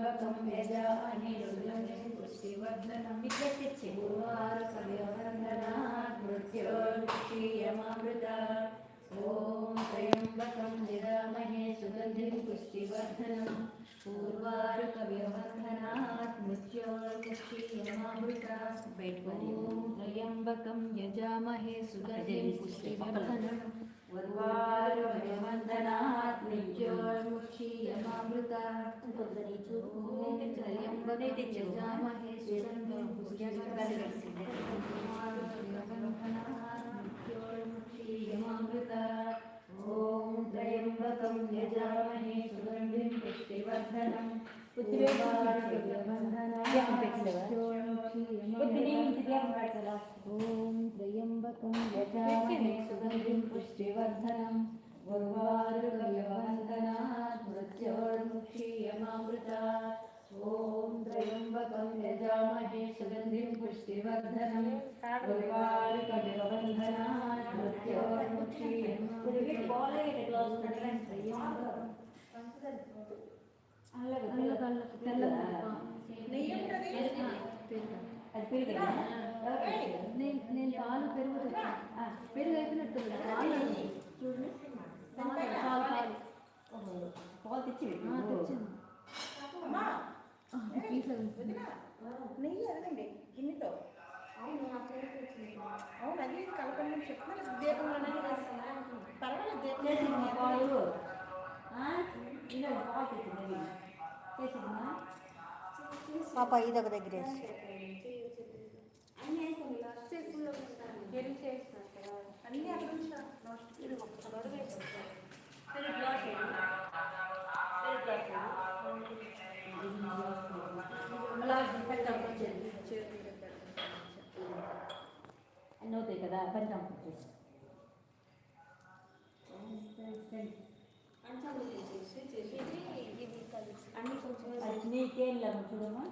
त्र्यम्बकं यजामहे सुगन्धिं पुष्टिवर्धनम् उर्वारुकमिवबन्धनात् मृत्योर्मुक्षीयमामृतात् ॐ त्र्यम्बकं यजामहे सुगन्धिं पुष्टिवर्धनम् उर्वारुकमिवबन्धनात् मृत्योर्मुक्षीयमामृतात् ॐ त्र्यम्बकं यजामहे सुगन्धिं पुष्टिवर्धनम् उर्वारुकमिवबन्धनात् मृत्योर्मुक्षीयमामृतात् ॐ त्र्यम्बकं यजामहे सुगन्धिं पुष्टिवर्धनम् ॐ त्र्यम्बकं यजामहे सुगन्धिं पुष्टिवर्धनम् उर्वारुकमिवबन्धनात् मृत्योर्मुक्षीयमामृतात् ॐ त्र्यम्बकं यजामहे सुगन्धिं पुष्टिवर्धनम् उर्वारुकमिवबन्धनात् నేను పాలు పెరుగు అయిపోయినట్టు చూడండి పాలు తెచ్చి నెయ్యి అదండి గిన్నెతో అవును అది కలపండి చెప్తున్నా దీపంలోనే పర్వాలేదు దీపం పాలు పాప ఇదొక దగ్గర అన్నీ అక్కడ అన్నీ అవుతాయి కదా పంచామృతం చేసి నీకేం లేదు చూడమ్మా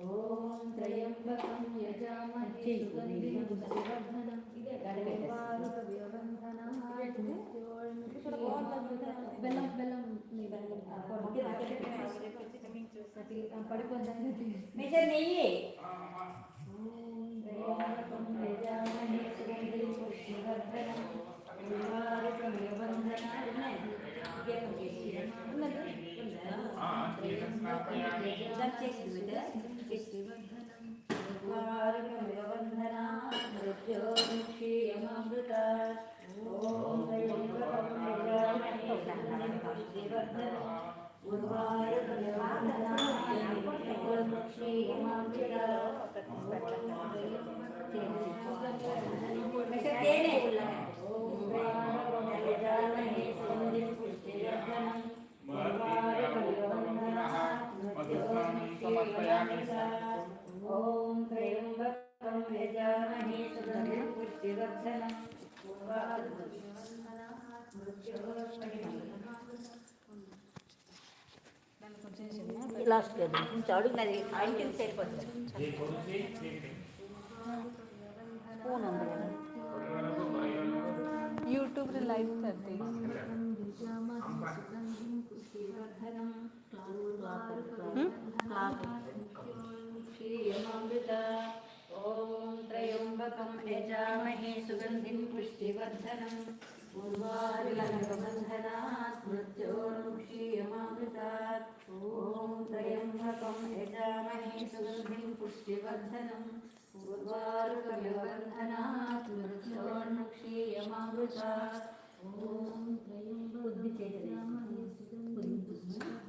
ఓం త్రయంబకం యజామహే సుగంధిం పుష్టివర్ధనం పడిపోద్దాన్ని నెయ్యి యజామహే సుగంధిం పుష్టివర్ధనం मृत्योर्मुक्षीयमामृतात् ॐ त्र्यम्बकं यजामहे सुगन्धिं पुष्टिवर्धनम् उर्वारुकमिवबन्धनात् मृत्योर्मुक्षीयमामृतात् यजामहे सुगन्धिं पुष्टिवर्धनम् ॐ त्र्यम्बकं यजामहे सुगन्धिं पुष्टिवर्धनम् लास्ट కొంచెం అడుగునది ఆయనకి సరిపోతుంది ఫోన్ ఉంది यूट्यूब रे लाइव करते ओम त्र्यंबकं यजामहे सुगंधिं पुष्टिवर्धनम् उर्वारुकमिवबन्धनात् मृत्योर्मुक्षीयमामृतात् ओम त्र्यंबकं यजामहे सुगंधिं पुष्टिवर्धनम् उर्वारुकमिवबन्धनात् मृत्योर्मुक्षीयमामृतात् ओम त्र्यंबकं यजामहे सुगंधिं पुष्टिवर्धनम्